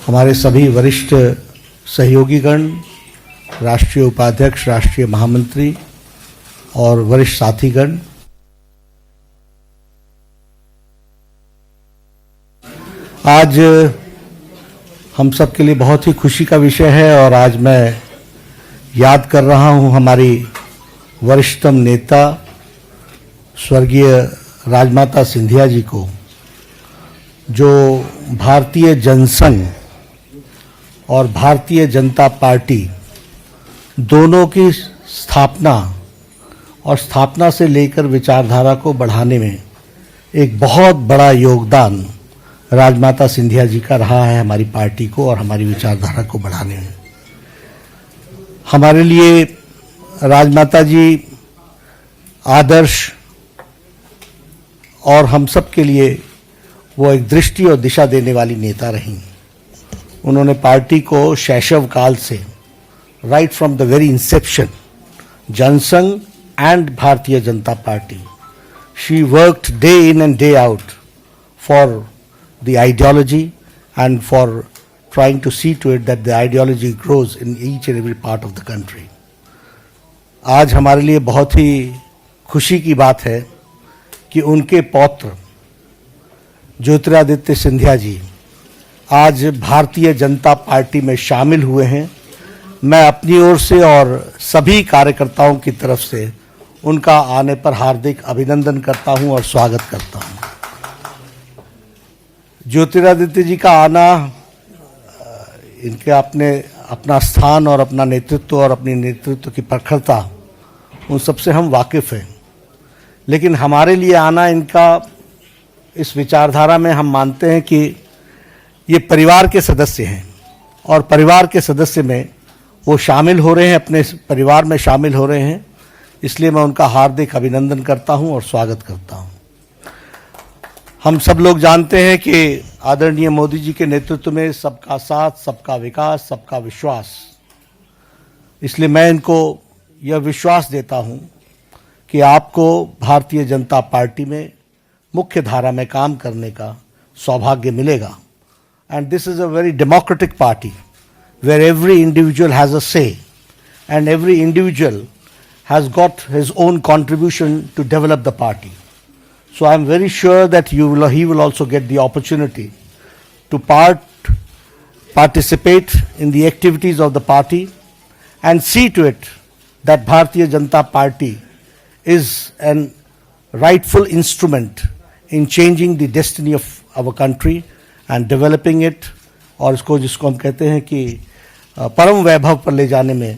हमारे सभी वरिष्ठ सहयोगीगण, राष्ट्रीय उपाध्यक्ष, राष्ट्रीय महामंत्री और वरिष्ठ साथीगण, आज हम सब के लिए बहुत ही खुशी का विषय है और आज मैं याद कर रहा हूं हमारी वरिष्ठतम नेता स्वर्गीय राजमाता सिंधिया जी को, जो भारतीय जनसंघ और भारतीय जनता पार्टी दोनों की स्थापना से लेकर विचारधारा को बढ़ाने में एक बहुत बड़ा योगदान राजमाता सिंधिया जी का रहा है हमारी पार्टी को और हमारी विचारधारा को बढ़ाने में। हमारे लिए राजमाता जी आदर्श और हम सब के लिए वो एक दृष्टि और दिशा देने वाली नेता रहीं। उन्होंने पार्टी को शैशव काल से, right from the very inception, Jansangh and Bharatiya Janata party, she worked day in and day out for the ideology and for trying to see to it that the ideology grows in each and every part of the country. आज हमारे लिए बहुत ही खुशी की बात है कि उनके पौत्र ज्योतिरादित्य सिंधिया जी आज भारतीय जनता पार्टी में शामिल हुए हैं। मैं अपनी ओर से और सभी कार्यकर्ताओं की तरफ से उनका आने पर हार्दिक अभिनंदन करता हूं और स्वागत करता हूं। ज्योतिरादित्य जी का आना, इनके अपना स्थान और अपना नेतृत्व और अपनी नेतृत्व की प्रखरता, उन सबसे हम वाकिफ़ हैं, लेकिन हमारे लिए आना इनका इस विचारधारा में हम मानते हैं कि ये परिवार के सदस्य हैं और परिवार के सदस्य में वो शामिल हो रहे हैं, अपने परिवार में शामिल हो रहे हैं। इसलिए मैं उनका हार्दिक अभिनंदन करता हूं और स्वागत करता हूं। हम सब लोग जानते हैं कि आदरणीय मोदी जी के नेतृत्व में सबका साथ, सबका विकास, सबका विश्वास, इसलिए मैं इनको यह विश्वास देता हूं कि आपको भारतीय जनता पार्टी में मुख्य धारा में काम करने का सौभाग्य मिलेगा। And this is a very democratic party where every individual has a say and every individual has got his own contribution to develop the party. So I am very sure that he will also get the opportunity to participate in the activities of the party and see to it that Bharatiya Janata Party is a rightful instrument in changing the destiny of our country and developing it, और इसको जिसको हम कहते हैं कि परम वैभव पर ले जाने में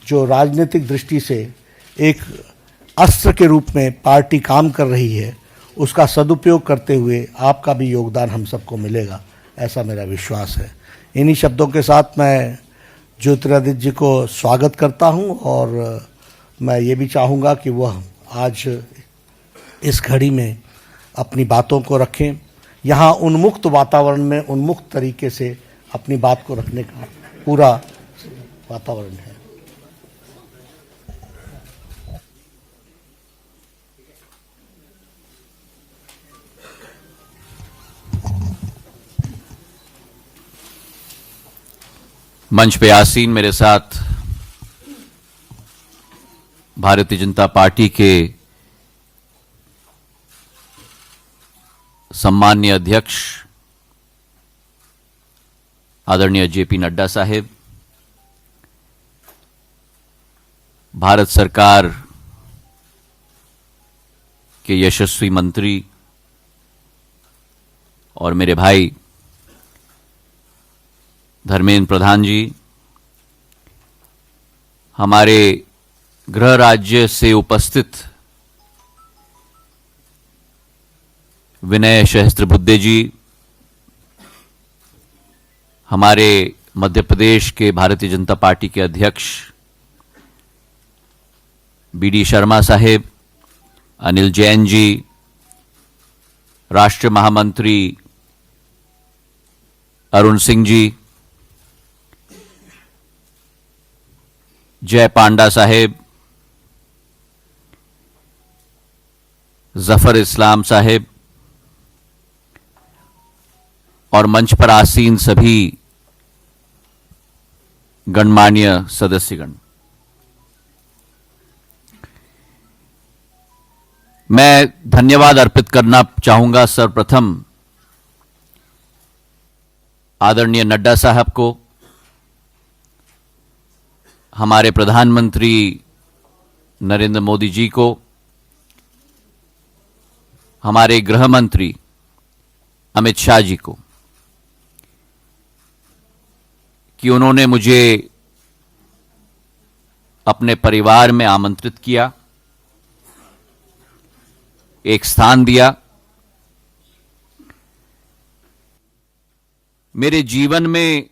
जो राजनीतिक दृष्टि से एक अस्त्र के रूप में पार्टी काम कर रही है, उसका सदुपयोग करते हुए आपका भी योगदान हम सबको मिलेगा, ऐसा मेरा विश्वास है। इन्हीं शब्दों के साथ मैं ज्योतिरादित्य जी को स्वागत करता हूं और मैं ये भी चाहूँगा कि वह आज इस घड़ी में अपनी बातों को रखें। यहाँ उन्मुक्त वातावरण में उन्मुक्त तरीके से अपनी बात को रखने का पूरा वातावरण है। मंच पे आसीन मेरे साथ भारतीय जनता पार्टी के सम्माननीय अध्यक्ष आदरणीय जेपी नड्डा साहेब, भारत सरकार के यशस्वी मंत्री और मेरे भाई धर्मेंद्र प्रधान जी, हमारे गृह राज्य से उपस्थित विनय सहस्त्रबुद्धे जी, हमारे मध्य प्रदेश के भारतीय जनता पार्टी के अध्यक्ष बीडी शर्मा साहेब, अनिल जैन जी, राष्ट्रीय महामंत्री अरुण सिंह जी, जय पांडा साहेब, जफर इस्लाम साहेब और मंच पर आसीन सभी गणमान्य सदस्यगण, मैं धन्यवाद अर्पित करना चाहूंगा सर्वप्रथम आदरणीय नड्डा साहब को, हमारे प्रधानमंत्री नरेंद्र मोदी जी को, हमारे गृह मंत्री अमित शाह जी को, कि उन्होंने मुझे अपने परिवार में आमंत्रित किया, एक स्थान दिया। मेरे जीवन में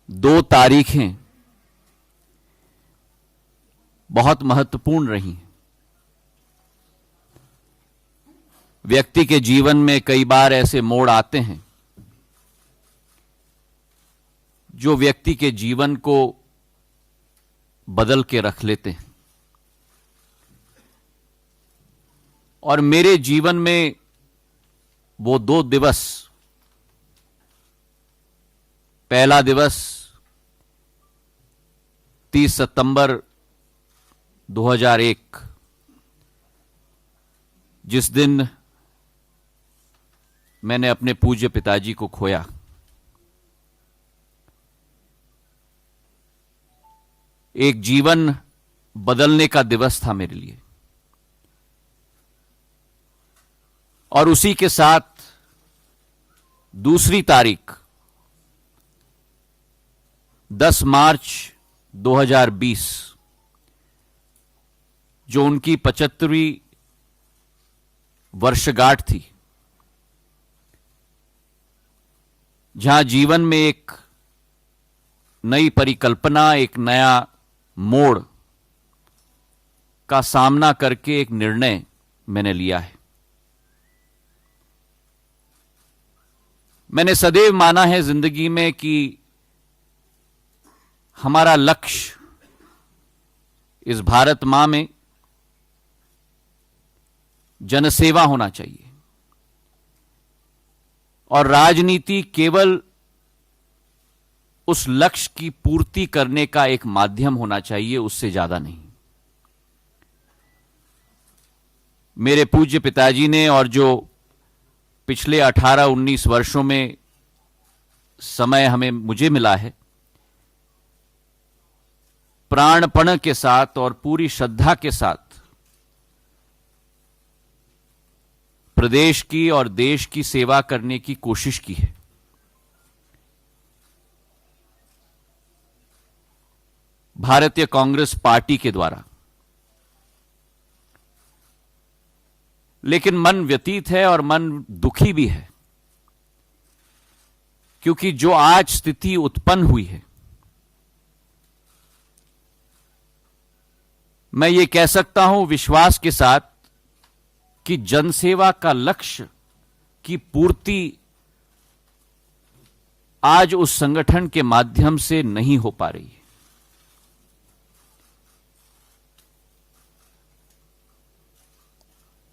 2 तारीखें बहुत महत्वपूर्ण रही हैं। व्यक्ति के जीवन में कई बार ऐसे मोड़ आते हैं जो व्यक्ति के जीवन को बदल के रख लेते हैं, और मेरे जीवन में वो 2 दिवस, पहला दिवस 30 सितंबर 2001, जिस दिन मैंने अपने पूज्य पिताजी को खोया। एक जीवन बदलने का दिवस था मेरे लिए, और उसी के साथ दूसरी तारीख 10 मार्च 2020, जो उनकी 75वीं वर्षगांठ थी, जहां जीवन में एक नई परिकल्पना, एक नया मोड़ का सामना करके एक निर्णय मैंने लिया है। मैंने सदैव माना है जिंदगी में कि हमारा लक्ष्य इस भारत मां में जनसेवा होना चाहिए, और राजनीति केवल उस लक्ष्य की पूर्ति करने का एक माध्यम होना चाहिए, उससे ज्यादा नहीं। मेरे पूज्य पिताजी ने, और जो पिछले 18-19 वर्षों में समय मुझे मिला है, प्राणपण के साथ और पूरी श्रद्धा के साथ प्रदेश की और देश की सेवा करने की कोशिश की है। भारतीय कांग्रेस पार्टी के द्वारा, लेकिन मन व्यतीत है और मन दुखी भी है, क्योंकि जो आज स्थिति उत्पन्न हुई है, मैं ये कह सकता हूं विश्वास के साथ कि जनसेवा का लक्ष्य की पूर्ति आज उस संगठन के माध्यम से नहीं हो पा रही है।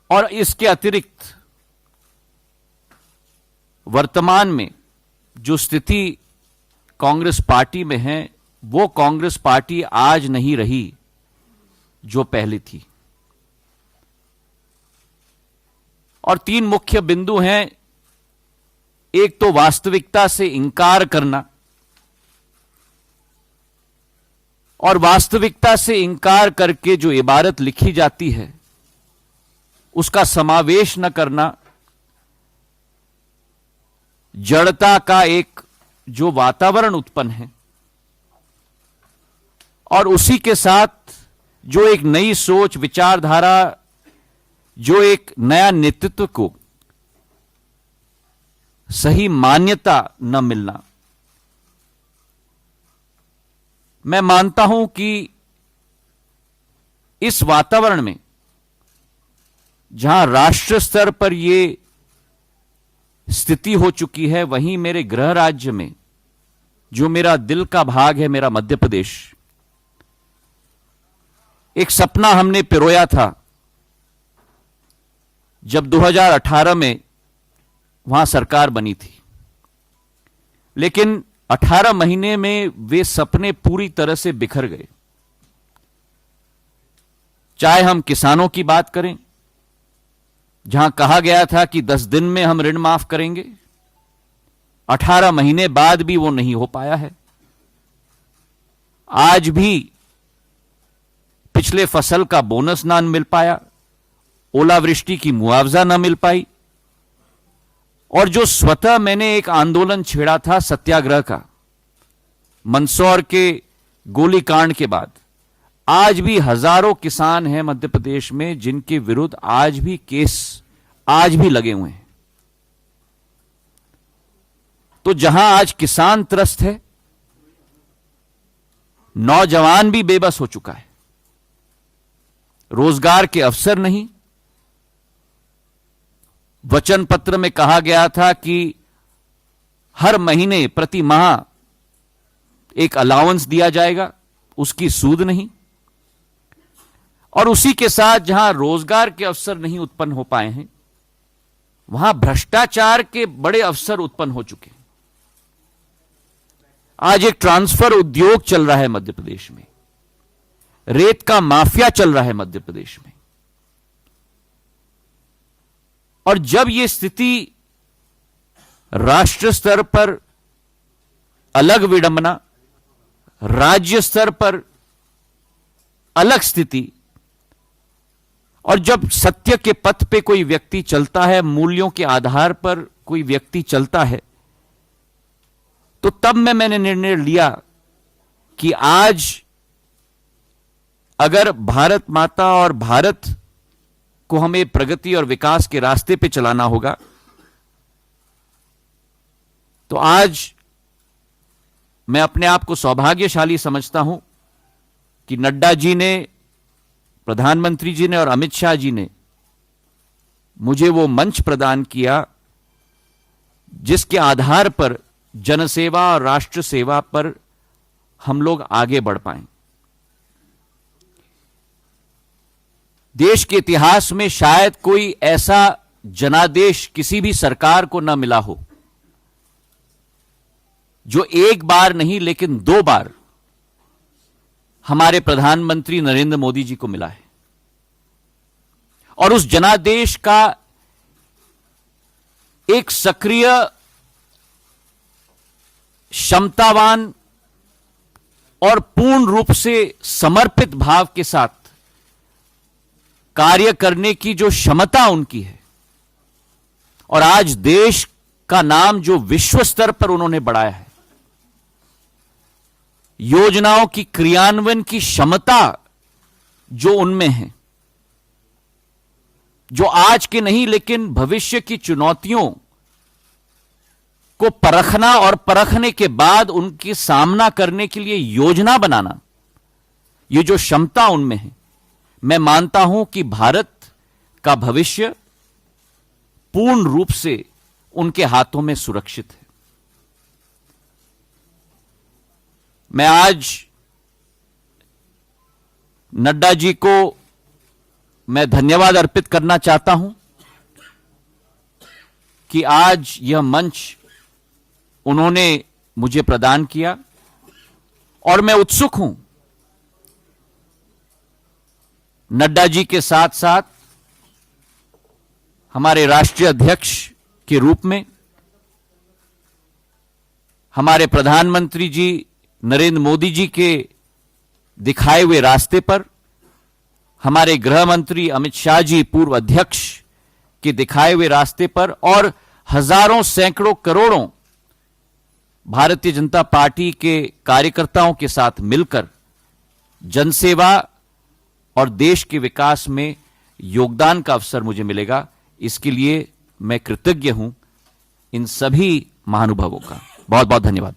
और इसके अतिरिक्त वर्तमान में जो स्थिति कांग्रेस पार्टी में है, वो कांग्रेस पार्टी आज नहीं रही जो पहले थी। और 3 मुख्य बिंदु हैं। एक तो वास्तविकता से इंकार करना, और वास्तविकता से इंकार करके जो इबारत लिखी जाती है उसका समावेश न करना, जड़ता का एक जो वातावरण उत्पन्न है, और उसी के साथ जो एक नई सोच, विचारधारा, जो एक नया नेतृत्व को सही मान्यता न मिलना। मैं मानता हूं कि इस वातावरण में, जहां राष्ट्र स्तर पर यह स्थिति हो चुकी है, वहीं मेरे गृह राज्य में जो मेरा दिल का भाग है, मेरा मध्य प्रदेश, एक सपना हमने पिरोया था जब 2018 में वहां सरकार बनी थी। लेकिन 18 महीने में वे सपने पूरी तरह से बिखर गए। चाहे हम किसानों की बात करें, जहां कहा गया था कि 10 दिन में हम ऋण माफ करेंगे, 18 महीने बाद भी वो नहीं हो पाया है। आज भी पिछले फसल का बोनस ना मिल पाया, ओलावृष्टि की मुआवजा ना मिल पाई, और जो स्वतः मैंने एक आंदोलन छेड़ा था सत्याग्रह का, मंदसौर के गोलीकांड के बाद, आज भी हजारों किसान हैं मध्य प्रदेश में जिनके विरुद्ध आज भी केस आज भी लगे हुए हैं। तो जहां आज किसान त्रस्त है, नौजवान भी बेबस हो चुका है, रोजगार के अवसर नहीं। वचन पत्र में कहा गया था कि हर महीने प्रति माह एक अलाउंस दिया जाएगा, उसकी सूद नहीं। और उसी के साथ जहां रोजगार के अवसर नहीं उत्पन्न हो पाए हैं, वहां भ्रष्टाचार के बड़े अवसर उत्पन्न हो चुके हैं। आज एक ट्रांसफर उद्योग चल रहा है मध्य प्रदेश में, रेत का माफिया चल रहा है मध्य प्रदेश में। और जब यह स्थिति राष्ट्र स्तर पर अलग विडंबना, राज्य स्तर पर अलग स्थिति, और जब सत्य के पथ पे कोई व्यक्ति चलता है, मूल्यों के आधार पर कोई व्यक्ति चलता है, तो तब मैंने निर्णय लिया कि आज अगर भारत माता और भारत को हमें प्रगति और विकास के रास्ते पे चलाना होगा, तो आज मैं अपने आप को सौभाग्यशाली समझता हूं कि नड्डा जी ने, प्रधानमंत्री जी ने और अमित शाह जी ने मुझे वो मंच प्रदान किया जिसके आधार पर जनसेवा और राष्ट्र सेवा पर हम लोग आगे बढ़ पाएं। देश के इतिहास में शायद कोई ऐसा जनादेश किसी भी सरकार को न मिला हो जो एक बार नहीं लेकिन 2 बार हमारे प्रधानमंत्री नरेंद्र मोदी जी को मिला है। और उस जनादेश का एक सक्रिय, क्षमतावान और पूर्ण रूप से समर्पित भाव के साथ कार्य करने की जो क्षमता उनकी है, और आज देश का नाम जो विश्व स्तर पर उन्होंने बढ़ाया है, योजनाओं की क्रियान्वयन की क्षमता जो उनमें है, जो आज के नहीं लेकिन भविष्य की चुनौतियों को परखना और परखने के बाद उनके सामना करने के लिए योजना बनाना, ये जो क्षमता उनमें है, मैं मानता हूं कि भारत का भविष्य पूर्ण रूप से उनके हाथों में सुरक्षित है। मैं आज नड्डा जी को मैं धन्यवाद अर्पित करना चाहता हूं कि आज यह मंच उन्होंने मुझे प्रदान किया, और मैं उत्सुक हूं नड्डा जी के साथ साथ हमारे राष्ट्रीय अध्यक्ष के रूप में हमारे प्रधानमंत्री जी नरेंद्र मोदी जी के दिखाए हुए रास्ते पर, हमारे गृह मंत्री अमित शाह जी पूर्व अध्यक्ष के दिखाए हुए रास्ते पर, और हजारों सैकड़ों करोड़ों भारतीय जनता पार्टी के कार्यकर्ताओं के साथ मिलकर जनसेवा और देश के विकास में योगदान का अवसर मुझे मिलेगा। इसके लिए मैं कृतज्ञ हूं इन सभी महानुभावों का। बहुत बहुत धन्यवाद।